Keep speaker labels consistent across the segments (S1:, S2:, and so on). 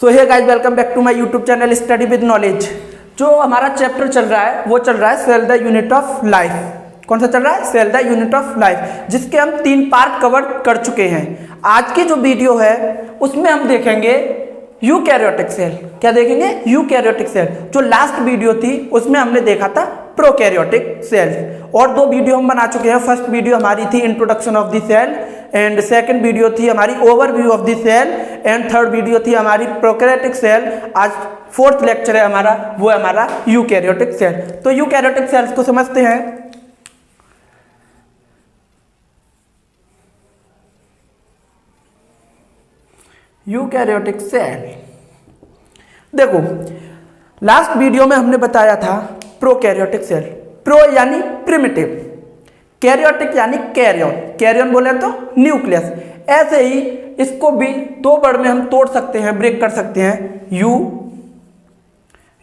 S1: So hey guys, welcome back to my YouTube channel study with knowledge. जो हमारा chapter चल रहा है वो चल रहा है cell the unit of life. कौन सा चल रहा है? Cell the unit of life, जिसके हम 3 पार्ट कवर कर चुके हैं। आज की जो वीडियो है उसमें हम देखेंगे यूकैरियोटिक सेल। क्या देखेंगे? Eukaryotic cell. जो लास्ट वीडियो थी उसमें हमने देखा था प्रोकैरियोटिक सेल। और 2 वीडियो हम बना चुके हैं। फर्स्ट वीडियो हमारी थी introduction of the cell, and second video थी हमारी overview of the cell, and third video थी हमारी प्रोकैरियोटिक सेल। आज 4th लेक्चर है हमारा, वो है हमारा यूकैरियोटिक सेल। तो यूकैरियोटिक सेल्स को समझते हैं। यूकैरियोटिक सेल, देखो लास्ट वीडियो में हमने बताया था प्रोकैरियोटिक सेल। प्रो यानी प्रिमिटिव, कैरियोटिक यानी कैरियन। कैरियन बोले तो न्यूक्लियस। ऐसे ही इसको भी 2 वर्ड में हम तोड़ सकते हैं, ब्रेक कर सकते हैं।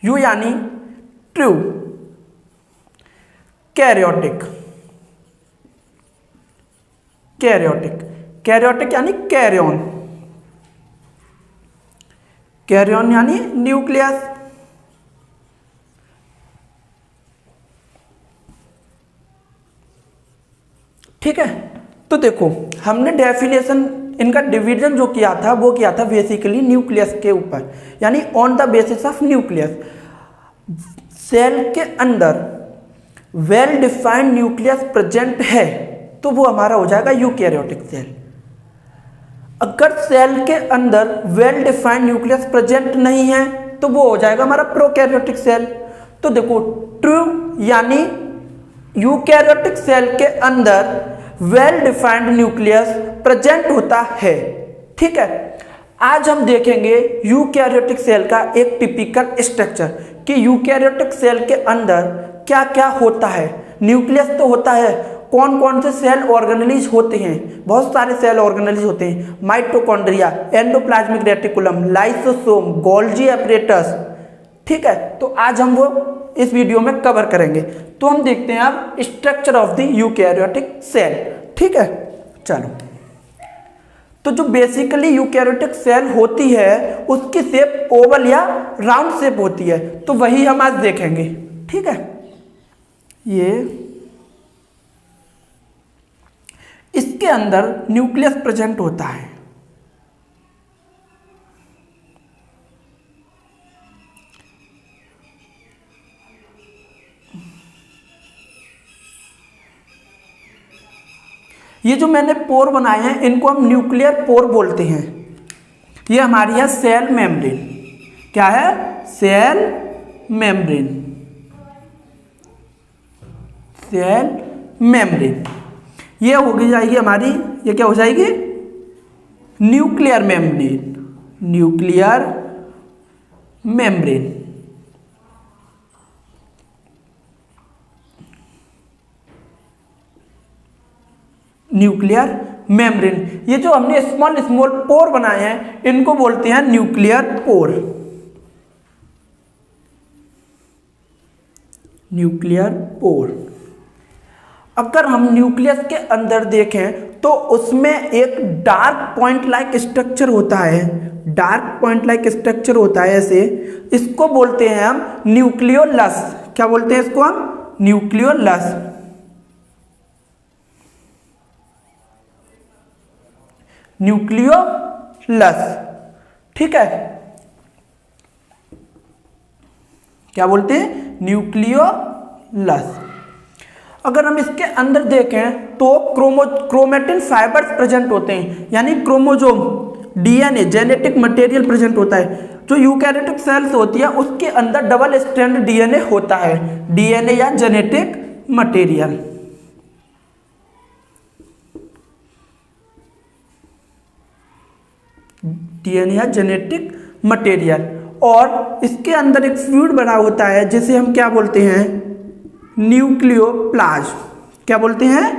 S1: यू यानी ट्रू, कैरियोटिक। कैरियोटिक कैरियोटिक यानी कैरियन। कैरियन यानी न्यूक्लियस। ठीक है, तो देखो हमने डेफिनेशन, इनका डिवीजन जो किया था वो किया था बेसिकली न्यूक्लियस के ऊपर, यानी on the basis of nucleus. Cell के अंदर वेल डिफाइंड न्यूक्लियस प्रेजेंट है तो वो हमारा हो जाएगा यूकैरियोटिक सेल। अगर सेल के अंदर वेल डिफाइंड न्यूक्लियस प्रेजेंट नहीं है तो वो हो जाएगा हमारा प्रोकैरियोटिक सेल। तो देखो ट्रू यानी यूकैरियोटिक सेल के अंदर वेल डिफाइंड न्यूक्लियस प्रेजेंट होता है। ठीक है, आज हम देखेंगे यूकैरियोटिक सेल का एक टिपिकल स्ट्रक्चर कि यूकैरियोटिक सेल के अंदर क्या क्या होता है। न्यूक्लियस तो होता है, कौन कौन से सेल ऑर्गेनेलिज होते हैं? बहुत सारे सेल ऑर्गेनेलिज होते हैं। Mitochondria, endoplasmic reticulum, lysosome, Golgi apparatus. ठीक है, तो आज हम वो इस वीडियो में कवर करेंगे। तो हम देखते हैं अब structure of the eukaryotic cell. ठीक है, चलो। तो जो बेसिकली यूकैरियोटिक सेल होती है उसकी शेप ओवल या राउंड शेप होती है, तो वही हम आज देखेंगे। ठीक है, ये इसके अंदर न्यूक्लियस प्रेजेंट होता है। ये जो मैंने पोर बनाए हैं इनको हम न्यूक्लियर पोर बोलते हैं। ये हमारी है सेल मेम्ब्रेन। क्या है? Cell membrane. सेल मेम्ब्रेन ये होगी जाएगी हमारी, ये क्या हो जाएगी? Nuclear membrane. Nuclear membrane. Nuclear membrane. ये जो हमने स्मॉल स्मॉल पोर बनाए हैं इनको बोलते हैं न्यूक्लियर पोर। Nuclear pore. अगर हम न्यूक्लियस के अंदर देखें तो उसमें एक डार्क पॉइंट लाइक स्ट्रक्चर होता है। डार्क पॉइंट लाइक स्ट्रक्चर होता है ऐसे, इसको बोलते हैं हम न्यूक्लियोलस। क्या बोलते हैं इसको हम? न्यूक्लियोलस। न्यूक्लियोलस। ठीक है, क्या बोलते हैं? न्यूक्लियोलस। अगर हम इसके अंदर देखें तो क्रोमेटिन फाइबर्स प्रेजेंट होते हैं, यानी chromosome, DNA, genetic material present होता है। जो यूकैरियोटिक सेल्स होती है उसके अंदर डबल स्ट्रैंड डीएनए होता है। डीएनए या जेनेटिक मटेरियल। डीएनए या जेनेटिक मटेरियल। और इसके अंदर एक फ्लूइड बना होता है जिसे हम क्या बोलते हैं? न्यूक्लियोप्लाज्म। क्या बोलते हैं?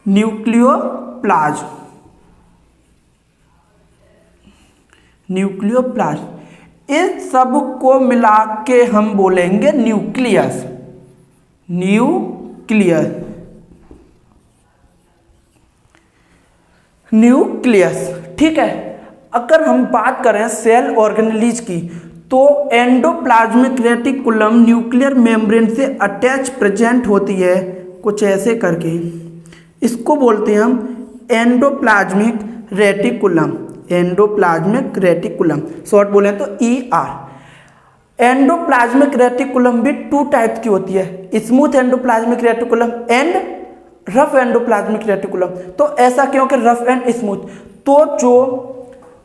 S1: न्यूक्लियोप्लाज्म। न्यूक्लियोप्लाज्म। इस सब को मिला के हम बोलेंगे न्यूक्लियस। न्यूक्लियस। न्यूक्लियस। ठीक है, अगर हम बात करें सेल ऑर्गेनेलिज की, तो एंडोप्लाज्मिक रेटिकुलम न्यूक्लियर मेम्ब्रेन से अटैच प्रेजेंट होती है कुछ ऐसे करके। इसको बोलते हैं हम endoplasmic reticulum, endoplasmic reticulum, short बोले तो ER। एंडोप्लाज्मिक रेटिकुलम भी 2 टाइप्स की होती है, smooth endoplasmic reticulum and rough endoplasmic reticulum. तो ऐसा क्यों कि रफ एंड स्मूथ? तो जो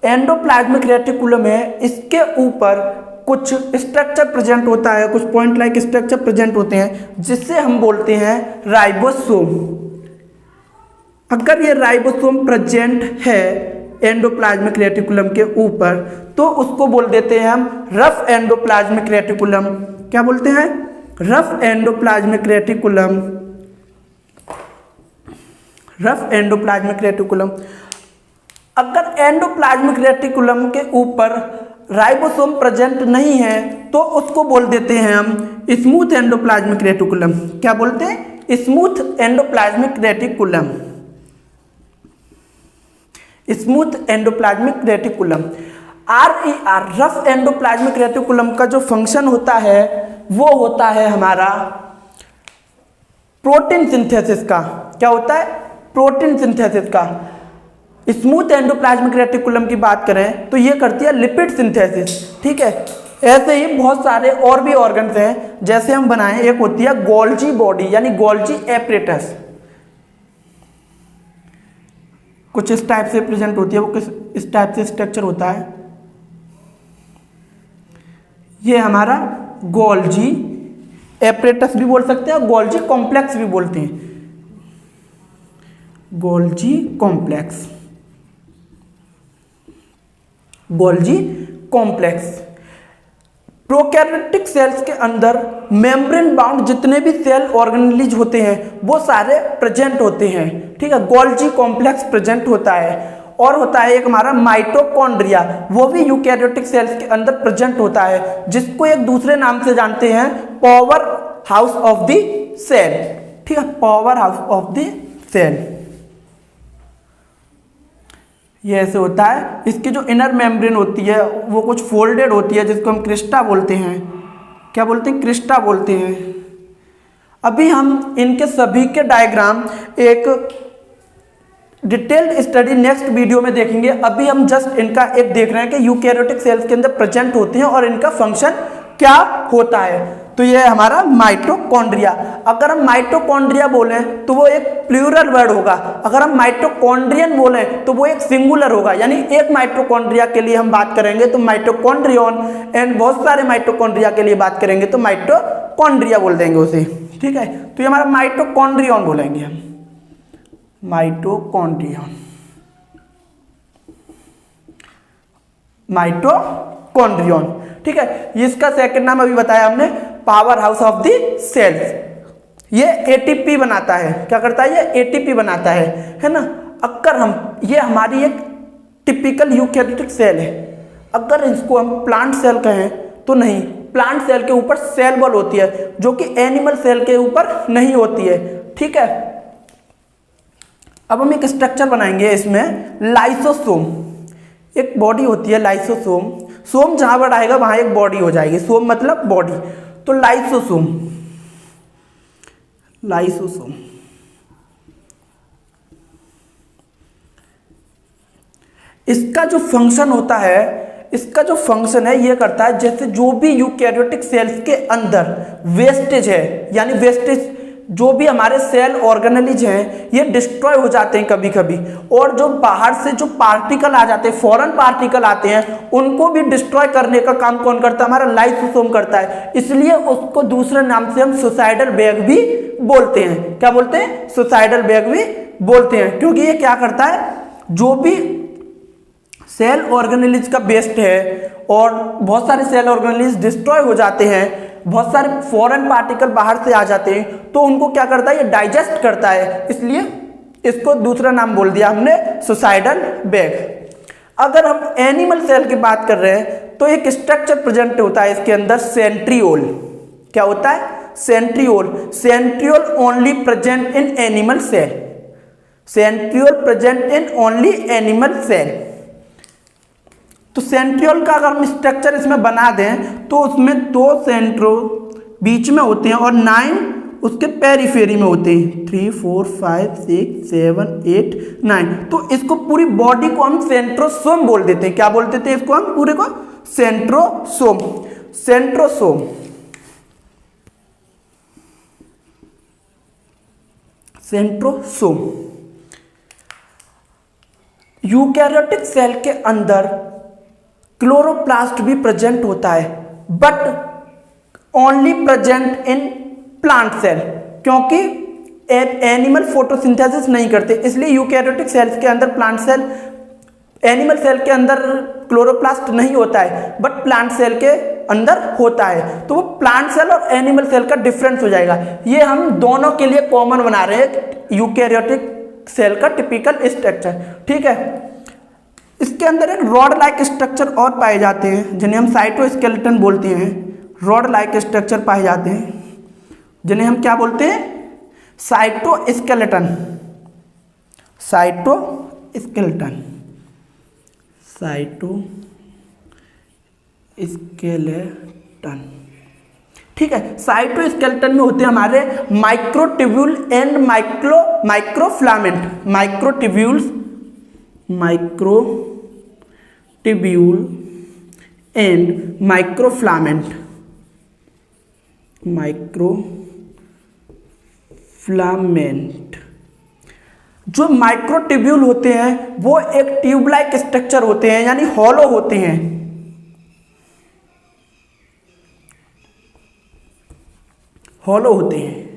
S1: एंडोप्लाज्मिक रेटिकुलम है इसके ऊपर कुछ स्ट्रक्चर प्रेजेंट होता है, कुछ पॉइंट लाइक स्ट्रक्चर प्रेजेंट होते हैं जिससे हम बोलते हैं राइबोसोम। अगर ये राइबोसोम प्रेजेंट है एंडोप्लाज्मिक रेटिकुलम के ऊपर तो उसको बोल देते हैं हम रफ एंडोप्लाज्मिक रेटिकुलम। क्या बोलते हैं? Rough endoplasmic reticulum, rough endoplasmic reticulum. अगर एंडोप्लाज्मिक रेटिकुलम के ऊपर राइबोसोम प्रेजेंट नहीं है तो उसको बोल देते हैं हम स्मूथ एंडोप्लाज्मिक रेटिकुलम। क्या बोलते हैं? Smooth endoplasmic reticulum, smooth endoplasmic reticulum. RER rough endoplasmic reticulum का जो फंक्शन होता है वो होता है हमारा प्रोटीन सिंथेसिस का। क्या होता है? प्रोटीन सिंथेसिस का। स्मूथ एंडोप्लाज्मिक रेटिकुलम की बात करें तो ये करती है लिपिड सिंथेसिस। ठीक है, ऐसे ही बहुत सारे और भी ऑर्गन्स हैं जैसे हम बनाएं, एक होती है गोल्जी बॉडी यानी गोल्जी एपरेटस, कुछ इस टाइप से प्रेजेंट होती है, वो किस इस टाइप से स्ट्रक्चर होता है। ये हमारा गोल्जी एपरेटस भी बोल सकते हैं, गोल्जी कॉम्प्लेक्स भी बोलते हैं, Golgi complex, Golgi complex. Prokaryotic cells के अंदर मेम्ब्रेन बाउंड जितने भी सेल ऑर्गेनेलिज होते हैं वो सारे प्रेजेंट होते हैं। ठीक है, गोल्जी कॉम्प्लेक्स प्रेजेंट होता है। और होता है एक हमारा माइटोकॉन्ड्रिया, वो भी यूकैरियोटिक सेल्स के अंदर प्रेजेंट होता है, जिसको एक दूसरे नाम से जानते हैं powerhouse of the cell. ठीक है, powerhouse of the cell. ये ऐसे होता है। इसकी जो इनर मेम्ब्रेन होती है वो कुछ फोल्डेड होती है जिसको हम क्रिस्टा बोलते हैं। क्या बोलते हैं? क्रिस्टा बोलते हैं। अभी हम इनके सभी के डायग्राम एक डिटेल्ड स्टडी नेक्स्ट वीडियो में देखेंगे। अभी हम जस्ट इनका एक देख रहे हैं कि यूकैरियोटिक सेल्स के अंदर प्रेजेंट होते हैं और इनका फंक्शन क्या होता है। तो ये हमारा माइटोकॉन्ड्रिया। अगर हम माइटोकॉन्ड्रिया बोलें तो वो एक प्लूरल वर्ड होगा, अगर हम माइटोकॉन्ड्रियन बोलें तो वो एक सिंगुलर होगा। यानी एक माइटोकॉन्ड्रिया के लिए हम बात करेंगे तो माइटोकॉन्ड्रियन, एंड बहुत सारे माइटोकॉन्ड्रिया के लिए बात करेंगे तो माइटोकॉन्ड्रिया बोल देंगे उसे। ठीक है, तो ये हमारा माइटोकॉन्ड्रियन बोलेंगे हम, माइटोकॉन्ड्रियन, माइटोकॉन्ड्रियन। ठीक है, इसका सेकंड नाम अभी बताया हमने powerhouse of the cells. ये एटीपी बनाता है। क्या करता है? ये एटीपी बनाता है ना। अगर हम, ये हमारी एक टिपिकल यूकैरियोटिक सेल है, अगर इसको हम प्लांट सेल कहें तो नहीं, प्लांट सेल के ऊपर सेल वॉल होती है जो कि एनिमल सेल के ऊपर नहीं होती है। ठीक है, अब हम एक स्ट्रक्चर बनाएंगे इसमें, लाइसोसोम। एक बॉडी होती है लाइसोसोम, सोम जहां पर आएगा वहां एक बॉडी हो जाएगी, सोम मतलब बॉडी। तो लाइसोसोम, लाइसोसोम इसका जो फंक्शन होता है, इसका जो फंक्शन है ये करता है जैसे जो भी यूकैरियोटिक सेल्स के अंदर वेस्टेज है, यानी वेस्टेज जो भी हमारे सेल ऑर्गेनेलिज हैं ये डिस्ट्रॉय हो जाते हैं कभी कभी, और जो बाहर से जो पार्टिकल आ जाते हैं, फॉरेन पार्टिकल आते हैं, उनको भी डिस्ट्रॉय करने का काम कौन करता है? हमारा लाइसोसोम करता है। इसलिए उसको दूसरे नाम से हम सुसाइडल बैग भी बोलते हैं। क्या बोलते हैं? सुसाइडल बैग भी बोलते हैं, क्योंकि ये क्या करता है, जो भी सेल ऑर्गेनेलिज का बेस्ट है और बहुत सारे सेल ऑर्गेनेलिज डिस्ट्रॉय हो जाते हैं, बहुत सारे फॉरेन पार्टिकल बाहर से आ जाते हैं, तो उनको क्या करता है? ये डाइजेस्ट करता है, इसलिए इसको दूसरा नाम बोल दिया हमने सुसाइडल बैग। अगर हम एनिमल सेल की बात कर रहे हैं तो एक स्ट्रक्चर प्रेजेंट होता है इसके अंदर, सेंट्रियोल। क्या होता है? Centriole. Centriole only present in animal cell, centriole present in only animal cell. तो सेंट्रियोल का अगर हम स्ट्रक्चर इसमें बना दें तो उसमें 2 सेंट्रो बीच में होते हैं और 9 उसके पेरिफेरी में होते हैं, 3 4 5 6 7 8 9। तो इसको पूरी बॉडी को हम सेंट्रोसोम बोल देते हैं। क्या बोल देते हैं इसको हम पूरे को? Centrosome. Centrosome, centrosome. Eukaryotic cell के अंदर क्लोरोप्लास्ट भी प्रेजेंट होता है, but only present in plant cell, क्योंकि एनिमल फोटोसिंथेसिस नहीं करते, इसलिए यूकैरियोटिक सेल्स के अंदर प्लांट सेल, एनिमल सेल के अंदर क्लोरोप्लास्ट नहीं होता है, बट प्लांट सेल के अंदर होता है। तो वो प्लांट सेल और एनिमल सेल का डिफरेंस हो जाएगा। ये हम दोनों के लिए कॉमन बना रहे हैं यूकैरियोटिक सेल का टिपिकल स्ट्रक्चर, ठीक है। इसके अंदर एक रॉड लाइक स्ट्रक्चर और पाए जाते हैं जिन्हें हम साइटोस्केलेटन बोलते हैं। रॉड लाइक स्ट्रक्चर पाए जाते हैं जिन्हें हम क्या बोलते हैं? साइटोस्केलेटन। साइटोस्केलेटन, साइटोस्केलेटन, ठीक है। साइटोस्केलेटन में होते हैं हमारे microtubule and microfilament. Microtubules, microtubule and microfilament. Microfilament, जो माइक्रोट्यूब्यूल होते हैं वो एक ट्यूब लाइक स्ट्रक्चर होते हैं, यानी हॉलो होते हैं। हॉलो होते हैं।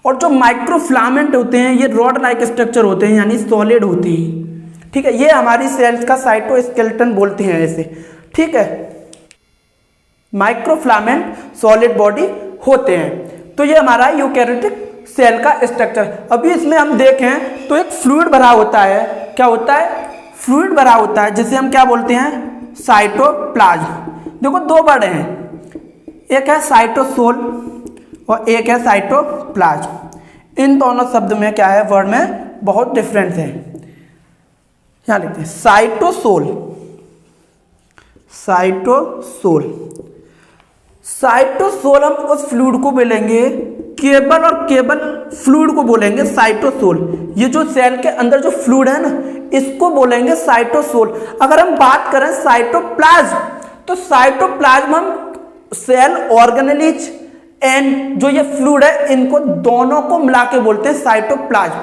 S1: और जो माइक्रोफ्लामेंट होते हैं ये रॉड लाइक स्ट्रक्चर होते हैं, यानी सॉलिड होते हैं, ठीक है। ये हमारी सेल्स का साइटोस्केलेटन बोलते हैं ऐसे, ठीक है। माइक्रोफ्लामेंट सॉलिड बॉडी होते हैं। तो ये हमारा यूकैरियोटिक सेल का स्ट्रक्चर। अभी इसमें हम देखें तो एक फ्लूइड भरा होता है। क्या होता है? फ्लूइड भरा होता है, जिसे हम क्या बोलते हैं? साइटोप्लाज्म। देखो दो वर्ड हैं, एक है साइटोसोल और एक है साइटोप्लाज्म। इन दोनों शब्द में क्या है? वर्ड में बहुत डिफरेंस है। यहां लिखते हैं साइटोसोल। साइटोसोल, साइटोसोल हम उस फ्लूइड को बोलेंगे, केबल और केबल फ्लूइड को बोलेंगे साइटोसोल। ये जो सेल के अंदर जो फ्लूइड है ना, इसको बोलेंगे साइटोसोल। अगर हम बात करें साइटोप्लाज्म, तो साइटोप्लाज्म हम सेल ऑर्गेनेलिज एंड जो ये फ्लूइड है इनको दोनों को मिला के बोलते हैं साइटोप्लाज्म।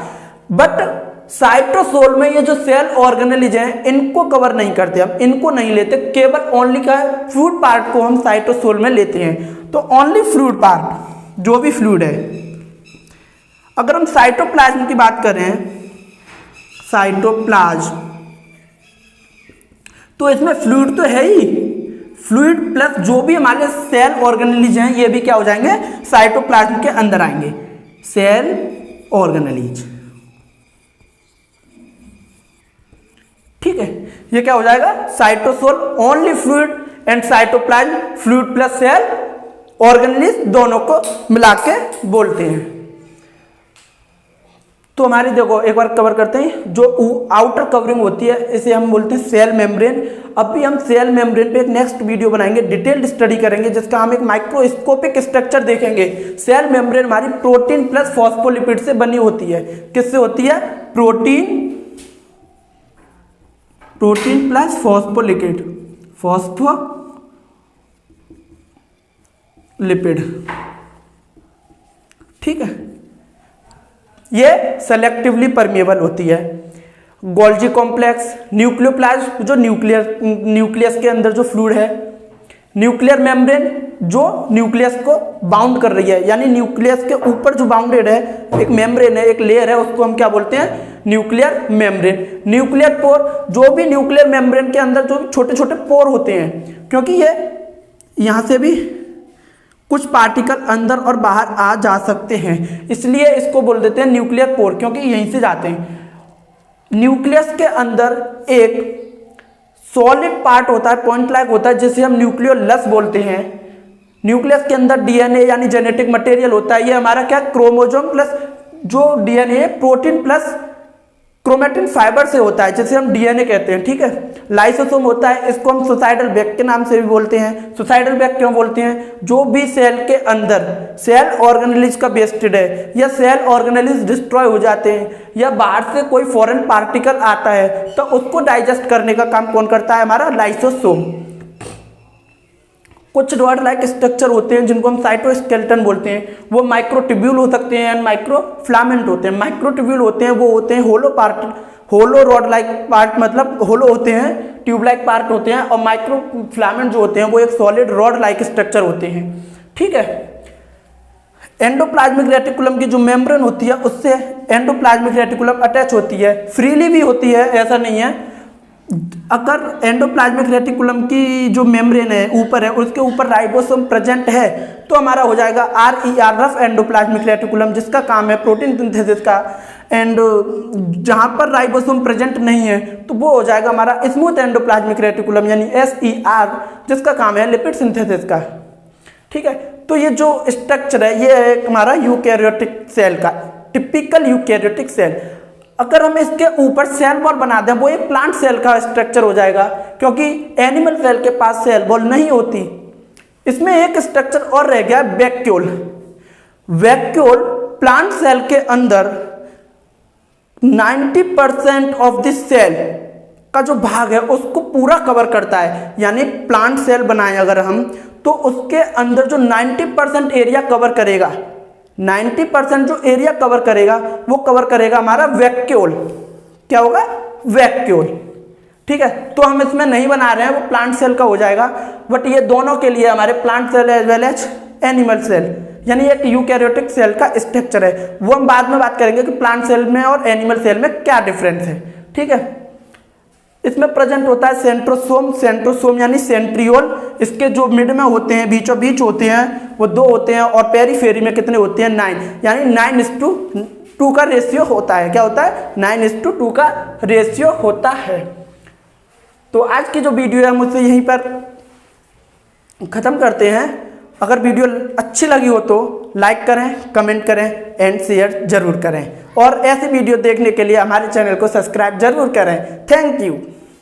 S1: बट साइटोसोल में ये जो सेल ऑर्गेनेलिज हैं इनको कवर नहीं करते, हम इनको नहीं लेते, केवल ओनली का फ्लूइड पार्ट को हम साइटोसोल में लेते हैं। तो ओनली फ्लूइड पार्ट, जो भी फ्लूइड है। अगर हम साइटोप्लाज्म की बात करें, साइटोप्लाज्म, तो इसमें फ्लूइड तो है ही, फ्लूइड प्लस जो भी हमारे सेल ऑर्गेनेलिज हैं ये भी क्या हो जाएंगे? साइटोप्लाज्म के अंदर आएंगे। सेल ऑर्गेनेलिज, ठीक है। ये क्या हो जाएगा? Cytosol only fluid and cytoplasm fluid plus cell organelles दोनों को मिला के बोलते हैं। तो हमारी देखो एक बार कवर करते हैं, जो आउटर कवरिंग होती है इसे हम बोलते हैं सेल मेम्ब्रेन। अभी हम सेल मेम्ब्रेन पे एक नेक्स्ट वीडियो बनाएंगे, डिटेल्ड स्टडी करेंगे, जिसका हम एक माइक्रोस्कोपिक स्ट्रक्चर देखेंगे। सेल मेम्ब्रेन हमारी प्रोटीन प्लस फॉस्फोलिपिड से बनी होती है। किससे होती है? प्रोटीन प्लस फॉस्फोलिपिड, फॉस्फोलिपिड, ठीक है। ये सेलेक्टिवली परमिएबल होती है। गोल्जी कॉम्प्लेक्स, न्यूक्लियोप्लाज्म जो न्यूक्लियस के अंदर जो फ्लूइड है, न्यूक्लियर मेम्ब्रेन जो न्यूक्लियस को बाउंड कर रही है, यानी न्यूक्लियस के ऊपर जो बाउंडेड है एक मेम्ब्रेन है, एक लेयर है, उसको हम क्या बोलते हैं? Nuclear membrane. न्यूक्लियर पोर, जो भी न्यूक्लियर मेम्ब्रेन के अंदर जो छोटे छोटे पोर होते हैं, क्योंकि ये यहां से भी कुछ पार्टिकल अंदर और बाहर आ जा सकते हैं, इसलिए इसको बोल देते हैं न्यूक्लियर पोर, क्योंकि यहीं से जाते हैं। न्यूक्लियस के अंदर एक सॉलिड पार्ट होता है, पॉइंट लाइक होता है, जिसे हम न्यूक्लियोलस बोलते हैं। न्यूक्लियस के अंदर डीएनए यानी जेनेटिक मटेरियल होता है। ये हमारा क्या? क्रोमोसोम प्लस जो DNA, protein plus chromatin fibre से होता है, जिसे हम डीएनए कहते हैं, ठीक है। लाइसोसोम होता है, इसको हम सुसाइडल बैग के नाम से भी बोलते हैं। सुसाइडल बैग क्यों बोलते हैं? जो भी सेल के अंदर सेल ऑर्गेनेलिज का वेस्टेड है या सेल ऑर्गेनेलिज डिस्ट्रॉय हो जाते हैं या बाहर से कोई फॉरेन पार्टिकल आता है तो उसको डाइजेस्ट करने का काम कौन करता है? हमारा लाइसोसोम। कुछ रॉड लाइक स्ट्रक्चर होते हैं जिनको हम साइटोस्केलेटन बोलते हैं, वो माइक्रोट्यूब्यूल हो सकते हैं, माइक्रोफ्लामेंट होते हैं। माइक्रोट्यूब्यूल होते हैं वो होते हैं होलो रॉड लाइक पार्ट, मतलब होलो होते हैं, ट्यूब लाइक पार्ट होते हैं, और माइक्रोफ्लामेंट जो होते हैं वो एक सॉलिड रॉड लाइक स्ट्रक्चर होते हैं, ठीक है। एंडोप्लाज्मिक रेटिकुलम की जो मेम्ब्रेन होती है उससे एंडोप्लाज्मिक रेटिकुलम अटैच होती है, फ्रीली भी होती है, ऐसा नहीं है। अगर एंडोप्लाज्मिक रेटिकुलम की जो मेम्ब्रेन है ऊपर है उसके ऊपर राइबोसोम प्रेजेंट है तो हमारा हो जाएगा RER, रफ एंडोप्लाज्मिक रेटिकुलम, जिसका काम है प्रोटीन सिंथेसिस का। एंड जहां पर राइबोसोम प्रेजेंट नहीं है तो वो हो जाएगा हमारा स्मूथ एंडोप्लाज्मिक रेटिकुलम यानी SER, जिसका काम है लिपिड सिंथेसिस का, ठीक है। तो ये जो स्ट्रक्चर है ये है हमारा यूकैरियोटिक सेल का, टिपिकल यूकैरियोटिक सेल। अगर हम इसके ऊपर सेल वॉल बना दें वो एक प्लांट सेल का स्ट्रक्चर हो जाएगा, क्योंकि एनिमल सेल के पास सेल वॉल नहीं होती। इसमें एक स्ट्रक्चर और रह गया, वैक्यूल। वैक्यूल प्लांट सेल के अंदर 90% ऑफ द सेल का जो भाग है उसको पूरा कवर करता है। यानी प्लांट सेल बनाए अगर हम तो उसके अंदर जो 90% एरिया कवर करेगा, 90% जो एरिया कवर करेगा वो कवर करेगा हमारा वैक्यूल। क्या होगा? वैक्यूल, ठीक है। तो हम इसमें नहीं बना रहे हैं, वो प्लांट सेल का हो जाएगा। बट ये दोनों के लिए हमारे plant cell as well as animal cell यानी एक यूकैरियोटिक सेल का स्ट्रक्चर है। वो हम बाद में बात करेंगे कि प्लांट सेल में और एनिमल सेल में क्या डिफरेंस है, ठीक है। इसमें प्रेजेंट होता है सेंट्रोसोम। सेंट्रोसोम यानी सेंट्रियोल, इसके जो मिड में होते हैं, बीचों बीच होते हैं, वो 2 होते हैं, और पेरीफेरी में कितने होते हैं? 9, यानी 9:2 का रेशियो होता है। क्या होता है? 9:2 का रेशियो होता है। तो आज की जो वीडियो है हम उससे यहीं पर ख़त्म करते हैं। अगर वीडियो अच्छी लगी हो तो लाइक करें, कमेंट करें एंड शेयर जरूर करें, और ऐसी वीडियो देखने के लिए हमारे चैनल को सब्सक्राइब जरूर करें। Thank you.